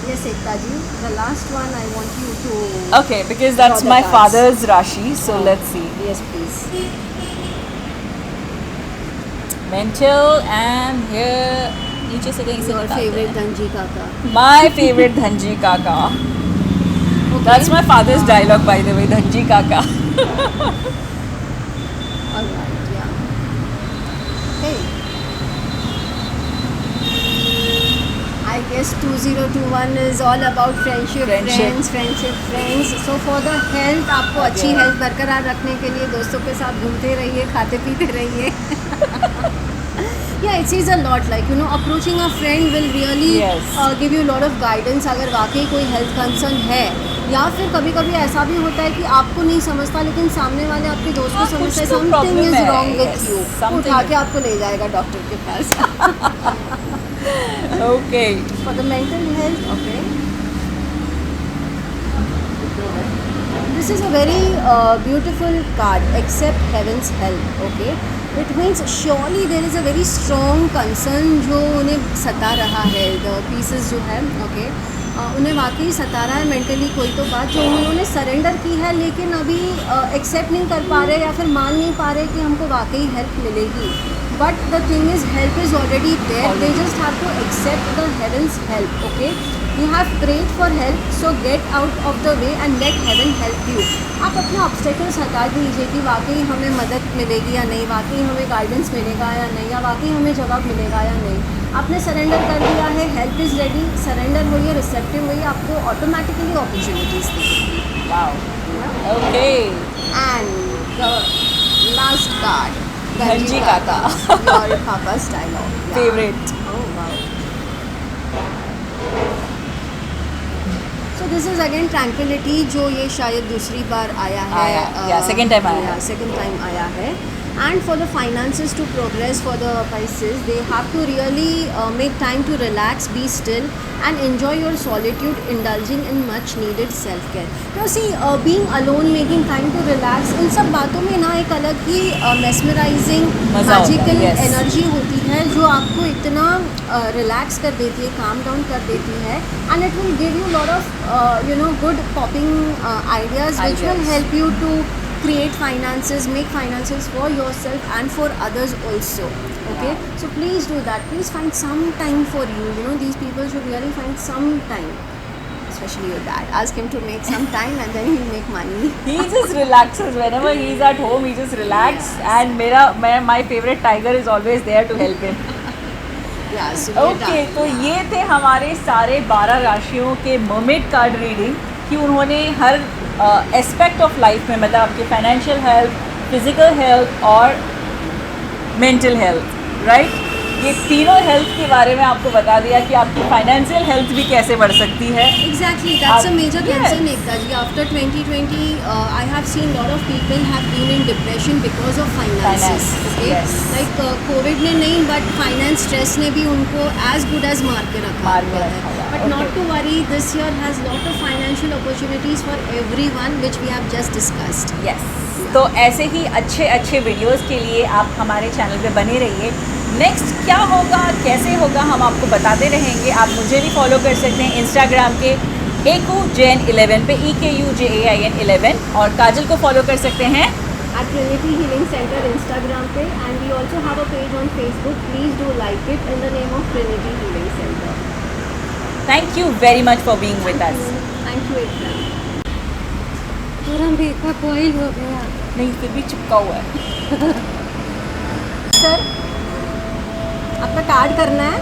Yes, Ekta ji, the last one I want you to... Okay, because that's my father's Rashi, so let's see. Yes, please. Mental and here, नीचे से कहीं से Your favorite Dhanji Kaka. My favorite Dhanji Kaka. Okay. That's my father's dialogue, by the way, Dhanji Kaka. Alright, yeah. Hey. I guess 2021 is all about friendship. Friends. So for the health, आपको अच्छी health बरकरार रखने के लिए दोस्तों के साथ घूमते रहिए, खाते पीते रहिए. Yeah, it says a lot, approaching a friend will really give you a lot of guidance. अगर वाकई कोई हेल्थ कंसर्न है, या फिर कभी कभी ऐसा भी होता है कि आपको नहीं समझता लेकिन सामने वाले आपके दोस्त को समझता है, something is wrong with you, उठा के आपको ले जाएगा डॉक्टर के पास. Okay. For the mental health, okay. This is a very beautiful card. Accept heaven's help. Okay. It means surely there is a very strong concern जो उन्हें सता रहा है. The pieces जो है, okay. उन्हें वाकई सता रहा है मेंटली कोई तो बात जो उन्होंने सरेंडर की है, लेकिन अभी एक्सेप्ट नहीं कर पा रहे या फिर मान नहीं पा रहे कि हमको वाकई हेल्प मिलेगी. But the thing is, help is already there. They just have to accept the heaven's help. Okay, you have prayed for help, so get out of the way and let heaven help you. आप अपने obstacles हटा दीजिए कि वाकई हमें मदद मिलेगी या नहीं, वाकई हमें गाइडेंस मिलेगा या नहीं, या वाकई हमें जवाब मिलेगा या नहीं. आपने सरेंडर कर दिया है, हेल्प इज़ रेडी, सरेंडर होइए, रिसेप्टिव होइए, आपको ऑटोमेटिकली अपॉर्चुनिटीज देगी. Wow. Okay. And the last card, Dhanji Kaka. Your papa's dialogue. Yeah. Favorite. Oh wow. So this is again tranquility, जो ये शायद दूसरी बार आया है. second time आया है. Second time आया है. And for the finances to progress for the Pisces, they have to really make time to relax, be still and enjoy your solitude, indulging in much needed self-care. Now see, being alone, making time to relax, इन सब बातों में ना एक अलग ही mesmerizing, magical energy होती है जो आपको इतना relax कर देती है, calm down कर देती है, and it will give you lot of good popping ideas which will help you to create finances, make finances for yourself and for others also. Okay, so please do that. Please find some time for you. These people should really find some time, especially your dad. Ask him to make some time and then he'll make money. He just relaxes whenever he's at home. He just relaxes, and my favorite tiger is always there to help him. Okay, तो ये थे हमारे सारे 12 राशियों के mermaid card reading कि उन्होंने हर aspect of life में, मतलब आपके फाइनेंशियल हेल्थ, फिजिकल हेल्थ और मेंटल हेल्थ, राइट, ये तीनों हेल्थ के बारे में आपको बता दिया कि आपकी फाइनेंशियल हेल्थ भी कैसे बढ़ सकती है. Exactly, that's a major concern, Ekta ji. After 2020, I have seen lot of people have been in depression because of finances. Okay, yes. Like COVID ने नहीं, but finance stress ने भी उनको as good as मार के रखा हुआ है. But not to worry, this year has lot of financial opportunities for everyone, which we have just discussed. Yes. तो ऐसे ही अच्छे अच्छे वीडियोस के लिए आप हमारे चैनल पे बने रहिए. नेक्स्ट क्या होगा, कैसे होगा, हम आपको बताते रहेंगे. आप मुझे भी फॉलो कर सकते हैं इंस्टाग्राम के एकू जैन 11 पे EKUJAIN 11 और काजल को फॉलो कर सकते हैं at Trinity Healing Center Instagram पे, and we also have a page on Facebook. Please do like it in the name of Trinity Healing Center. Thank you very much for being with us. Thank you एकदम। पूरा makeup oil हो गया। नहीं फिर भी चिपका हुआ है। सर आपका कार्ड करना है।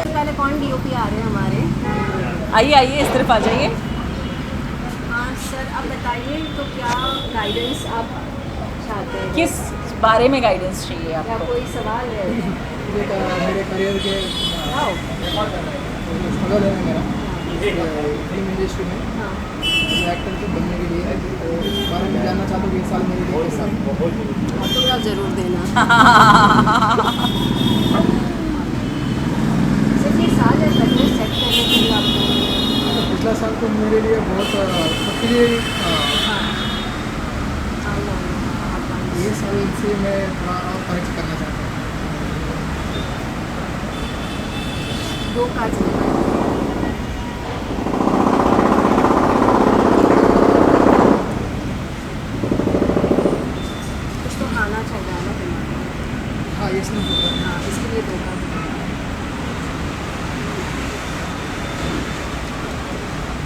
पहले कौन DOP आ रहे हैं हमारे? आइए आइए इस तरफ आ जाइए। हाँ सर, आप बताइए तो क्या गाइडेंस आप चाहते हैं? किस बारे में गाइडेंस चाहिए या आपको? कोई सवाल है? मेरे करियर के आओ। स्ट्रगल है मेरा फिल्म इंडस्ट्री में हाँ एक्टर को बनने के लिए, तो इस बारे में जानना चाहता हूँ कि इस साल मेरे लिए कैसा है। ऑटोग्राफ ज़रूर देना। सिर्फ ये साल है पहले सेट करने के लिए आपको। तो पिछला साल तो मेरे लिए बहुत सबके लिए ये साल से मैं थोड़ा और परीक्षा करना चाहता हूँ। 2 कार्ड्स निकालिए। कुछ तो खाना चाहिए ना दिमाग में। हाँ ये इसमें हाँ इसके लिए 2 card.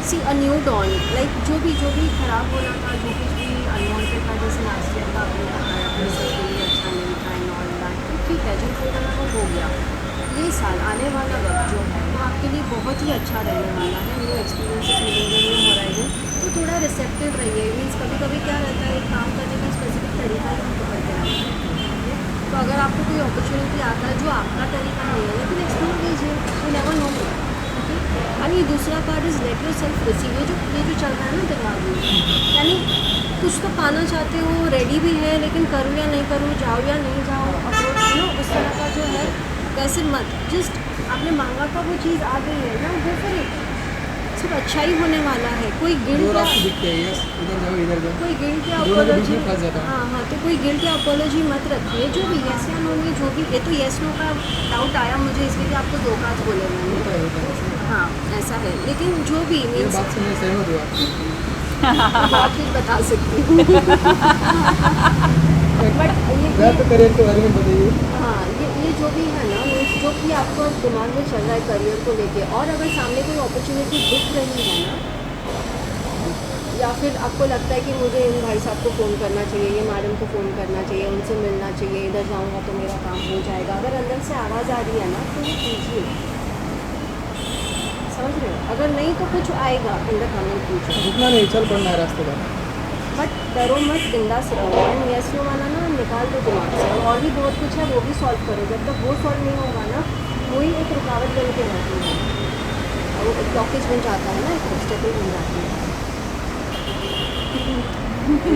See a new dawn, like जो भी खराब हो रहा था, जो कुछ भी अनवांटेड था, जैसे लास्ट ईयर का आपने बताया अपने सबके लिए अच्छा नहीं था एंड ऑल दैट, तो ठीक है जो होना था वो हो गया। ये साल आने वाला वक्त जो है वो आपके लिए बहुत ही अच्छा रहने वाला है। न्यू एक्सपीरियंसेस मिलेंगे, न्यू होराइजन, तो थोड़ा रिसेप्टिव रहिए। मीन्स कभी कभी क्या रहता है, एक काम करने का स्पेसिफिक तरीका ही हमको करते रहता है। तो अगर आपको कोई अपॉर्चुनिटी आता है जो आपका तरीका नहीं है, लेकिन एक्सप्लोर कीजिए, यू नेवर नो। यानी दूसरा card is let your self receive. ये जो चल रहा है ना दिमाग में, यानी कुछ तो पाना चाहते हो, रेडी भी है, लेकिन करूँ या नहीं करूँ, जाओ या नहीं जाओ, अप्रोच नो, उस तरह का जो है वैसे मत। जस्ट आपने मांगा था वो चीज़ आ गई है ना, गो फॉर इट। सिर्फ अच्छा ही होने वाला है। कोई गिल्ट दो या रास्ते दिखते हैं, यस इधर जाओ इधर जाओ, कोई गिल्ट या दोनों के बीच अपॉलॉजी, में फंस जाता हूँ। हाँ तो कोई गिल्ट या अपॉलॉजी मत रखिए। जो भी येस या नो में जो भी, ये तो येस नो का डाउट आया मुझे, इसलिए आपको 2 कार्ड बोले मैंने। होता है ऐसा। हाँ ऐसा है, लेकिन जो भी ये मीन्स बात से मैं सहमत हुआ। बहुत ही बता सकती हूँ। बट मैं तो करियर के बारे में बताइए। हाँ ये जो भी है ना, मीन्स जो भी आपको दिमाग में चल रहा है करियर को लेके, और अगर सामने कोई अपॉर्चुनिटी दिख रही है ना, या फिर आपको लगता है कि मुझे इन भाई साहब को फ़ोन करना चाहिए, ये मैडम को फ़ोन करना चाहिए, उनसे मिलना चाहिए, इधर जाऊँगा तो मेरा काम हो जाएगा, अगर अंदर से आवाज़ आ रही है ना तो वो कीजिए। समझ रहे हो? अगर नहीं तो कुछ आएगा इन द कमिंग फ्यूचर। रुकना नहीं, चल पड़ना है रास्ते पर। बट डरो मत, बिंदास रहो, एंड यस नो वाला ना निकाल दो दिमाग से। और भी बहुत कुछ है, वो भी सॉल्व करो। जब तक वो सॉल्व नहीं होगा ना, वही एक रुकावट बन के रहती है, और वो एक ब्लॉकेज बन जाता है ना, एक ऑब्स्टेकल बन जाती है।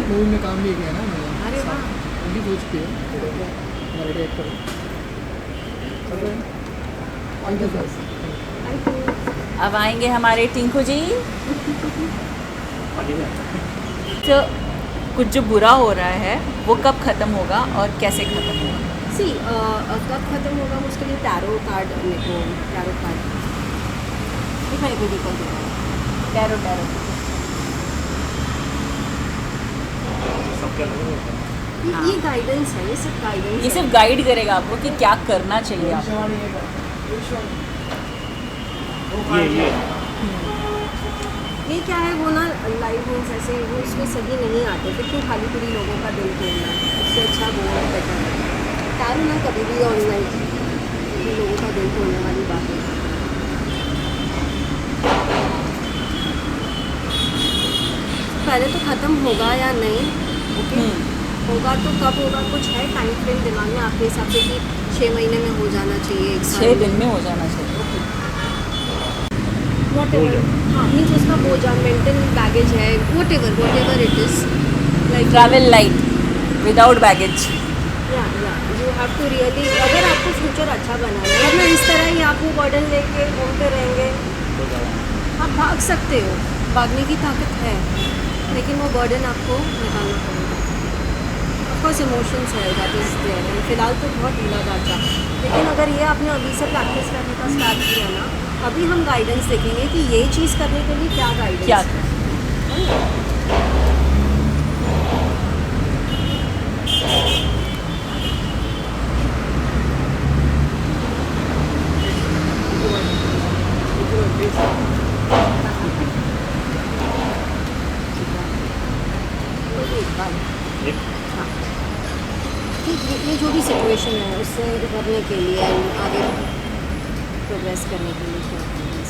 मूवी में काम भी किया ना मैंने। अरे वाह। उनकी सोच की है Marathi actor. Thank you sir. Thank you. अब आएंगे हमारे टिंकू जी। तो कुछ जो बुरा हो रहा है वो कब ख़त्म होगा और कैसे ख़त्म होगा? सी कब ख़त्म होगा, उसके लिए टैरो कार्ड मेरे को, टैरो कार्ड दिखाई को दिक्कत है। टैरो ये गाइडेंस है, ये सिर्फ गाइडेंस ये सिर्फ गाइड करेगा आपको कि क्या करना चाहिए आपको। ये क्या है वो ना, लाइव मीन्स ऐसे वो इसमें सही नहीं आते, फिर क्यों खाली पूरी लोगों का दिल तोड़ना, उससे अच्छा वो बेटर है। टैरो ना कभी भी ऑनलाइन लोगों का दिल तोड़ने वाली बात है। पहले तो ख़त्म होगा या नहीं, ओके होगा तो कब होगा, कुछ है टाइम फ्रेम दिमाग में आपके हिसाब से कि 6 महीने में हो जाना चाहिए, 1 साल 6 दिन में हो जाना चाहिए। वॉट एवर, हाँ मीन्स उसका बोझा, मेंटल बैगेज है, what ever it is, like travel light without baggage. या यू हैव टू रियली, अगर आपको फ्यूचर अच्छा बनाना है, वरना इस तरह ही आप वो बर्डन लेके घूमते रहेंगे। आप भाग सकते हो, भागने की ताकत है, लेकिन वो बर्डन आपको निकालना पड़ेगा। ऑफकोर्स इमोशंस है, दैट इज़ देयर, एंड फिलहाल तो बहुत ढीला ढांचा। लेकिन अगर ये आपने अभी से प्रैक्टिस करने का स्टार्ट किया ना, अभी हम गाइडेंस देखेंगे कि ये चीज़ करने के लिए क्या गाइडेंस क्या है। ठीक, ये जो भी सिचुएशन है उससे उभरने के लिए and आगे प्रोग्रेस करने के लिए क्या करना है।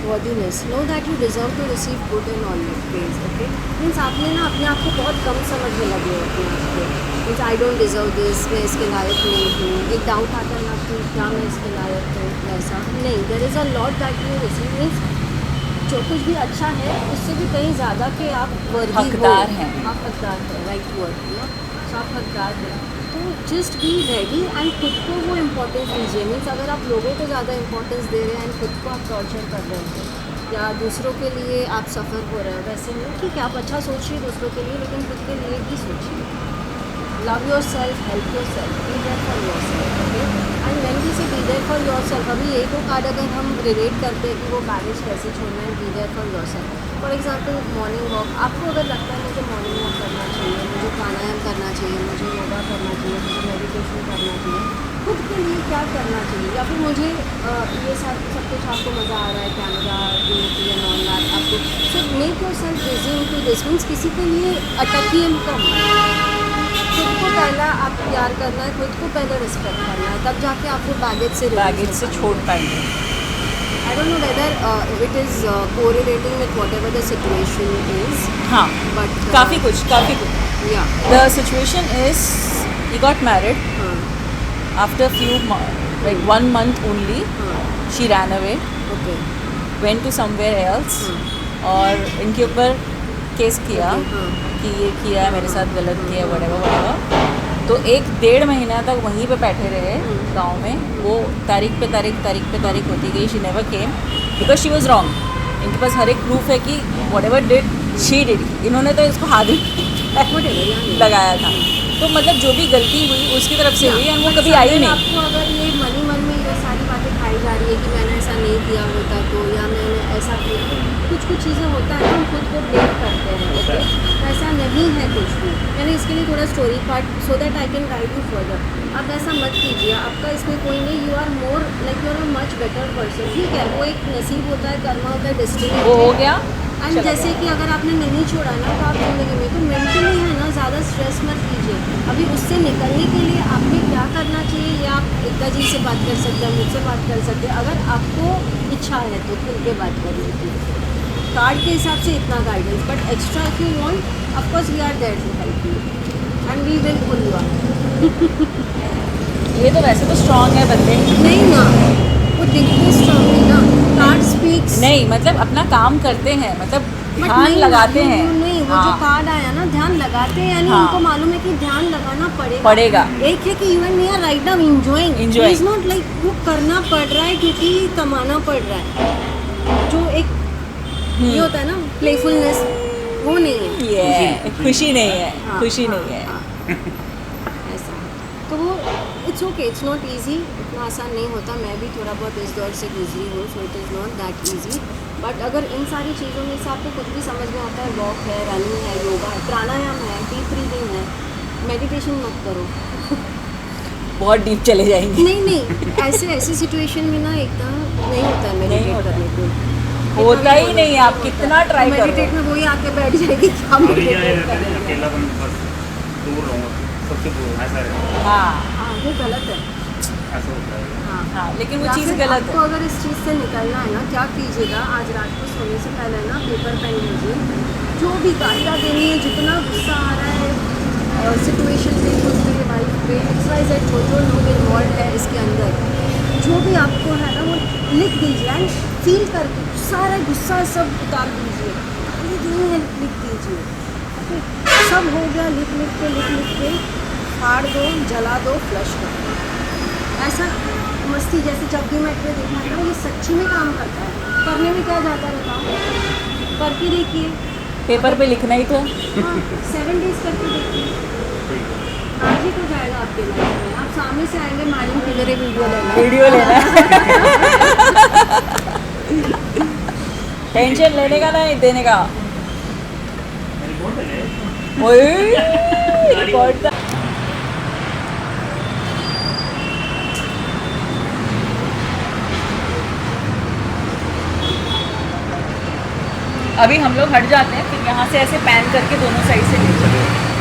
Worthiness, know that you deserve to receive good and all praise, okay. Means आपने ना अपने आप को बहुत कम समझने लगे हो अपने आप को, means I don't deserve this, मैं इसके लायक नहीं हूँ। एक डाउट आता है ना कि क्या मैं इसके लायक हूँ, वैसा नहीं। There is a lot that you receive, means जो कुछ भी अच्छा है उससे भी कहीं ज़्यादा कि आप वर्दी हकदार हैं। आप हकदार हैं, राइट वर्ड ना, तो आप हकदार हैं। तो जस्ट बी रेडी एंड खुद को वो इम्पोर्टेंस दीजिए। मीन्स अगर आप लोगों को ज़्यादा इम्पोर्टेंस दे रहे हैं एंड खुद को आप टॉर्चर कर रहे हैं या दूसरों के लिए आप सफ़र हो रहे हो, वैसे नहीं। ठीक है, आप अच्छा सोचिए दूसरों के लिए, लेकिन खुद के लिए भी सोचिए। Love yourself, help yourself, be there for your self, okay. And when we say be there for your self, अभी एक को कार्ड अगर हम रिलेट करते हैं कि वो बैगेज कैसे छोड़ना है, be there for your self. For example morning walk, आपको अगर लगता है मुझे मॉर्निंग वॉक करना चाहिए, मुझे प्राणायाम करना चाहिए, मुझे योगा करना चाहिए, मुझे मेडिटेशन करना चाहिए, खुद के लिए क्या करना चाहिए, या फिर मुझे ये सब कुछ आपको मज़ा आ रहा है, कैमरा एंड ऑल दैट, आपको so make your self busy into this. Means किसी के लिए अटकिए कम, खुद को पहला आप प्यार करना है, खुद को पहले रिस्पेक्ट करना है, तब जाके आपको बैगेज से छोड़ पाएंगे। I don't know whether it is correlating with what ever the situation is, हाँ, बट काफ़ी कुछ या the situation is he got married after few like 1 month only she ran away, okay went to somewhere else और इनके ऊपर case किया कि ये किया है मेरे साथ, गलत किया, whatever। तो 1-1.5 महीना तक वहीं पे बैठे रहे गांव में। वो तारीख पे तारीख होती गई, she never came because she was wrong. इनके पास हर एक प्रूफ है कि whatever did she did, इन्होंने तो इसको हाथ लगाया था। तो मतलब जो भी गलती हुई उसकी तरफ से हुई, एंड वो कभी आई नहीं। आपको अगर ये मन में ये सारी बातें खाई जा रही है कि मैंने ऐसा नहीं किया होता तो, या मैंने ऐसा किया, कुछ चीज़ें होता है ना, हम खुद को ब्लेम करते हैं, ओके। ऐसा नहीं है कुछ भी। मैंने इसके लिए थोड़ा story part so that I can guide you further. आप ऐसा मत कीजिए, आपका इसमें कोई नहीं, you are more like you are a much better person. ठीक है, वो एक नसीब होता है, कर्मा होता है, डेस्टिनी वो हो गया। एंड जैसे कि अगर आपने नहीं छोड़ा ना, तो आप ज़िंदगी में तो मेंटली है ना ज़्यादा स्ट्रेस मत कीजिए। अभी उससे निकलने के लिए आपने क्या करना चाहिए, या आप एकता जी से बात कर सकते हैं, मुझसे बात कर सकते हैं, अगर आपको इच्छा है तो खुल के बात करने की। कार्ड के हिसाब से इतना guidance, but extra if you want, of course we are there to help you and we will pull you up. ये तो वैसे तो स्ट्रांग है बंदे। नहीं ना, वो दिखते स्ट्रांग है ना, कार्ड स्पीक्स नहीं, मतलब अपना काम करते हैं, मतलब But ध्यान नहीं, लगाते हैं। नहीं, वो जो कार्ड आया ना, ध्यान लगाते हैं, यानी हाँ। उनको मालूम है कि ध्यान लगाना पड़ेगा। एक है कि you and me are right now enjoying, is not like वो करना पड़ रहा है क्योंकि कमाना पड़ रहा है। जो एक ये होता है ना प्लेफुलनेस, वो नहीं है, ये खुशी नहीं है, हाँ, खुशी हाँ, नहीं है। हाँ। ऐसा तो वो it's okay, it's not easy, इतना आसान नहीं होता। मैं भी थोड़ा बहुत इस दौर से गुजरी हूँ, so it is not that easy. But अगर इन सारी चीज़ों में से आपको कुछ भी समझ में आता है, वॉक है, रनिंग है, योगा है, प्राणायाम है, डीप ब्रीदिंग है, मेडिटेशन मत करो। बहुत डीप चले जाएंगे। नहीं, ऐसे सिचुएशन में ना एकदम नहीं होता है मेडिटेट करने को, होता ही नहीं है। आप कितना ट्राई करो, मेडिटेट में वही आके बैठ जाएगी, क्या मेडिटेट करेंगे। अकेलापन बस दूर रहूँगा, सबसे दूर ऐसा है। हाँ वो गलत है। ऐसा होता है। हाँ, लेकिन वो या चीज़ फिर गलत आपको है। अगर इस चीज़ से निकलना है ना, क्या कीजिएगा, आज रात को सोने से पहले ना पेपर पेन लीजिए, जो भी गालियाँ देनी है, जितना गुस्सा आ रहा है सिचुएशन पे, खुद पे, वाइफ पे, XYZ जो लोग इन्वॉल्व है इसके अंदर, जो भी आपको है ना वो लिख दीजिए एंड फील करके सारा गुस्सा सब उतार दीजिए, लिख दीजिए। ओके, सब हो गया, लिख के फाड़ दो, जला दो, फ्लश कर दो। ऐसा मस्ती जैसे जब भी मैं देखना है ना, ये सच्ची में काम करता है। करने में क्या जाता है बताओ, करके देखिए, पेपर पे लिखना ही तो है। 7 days करके देखिए, आज ही तो जाएगा आपके लाइफ में। आप सामने से आएंगे मैडम किधर है, वीडियो लेना, टेंशन लेने का नहीं देने का। ओए रिकॉर्ड था। अभी हम लोग हट जाते हैं, फिर यहाँ से ऐसे पैन करके दोनों साइड से ले चलेंगे।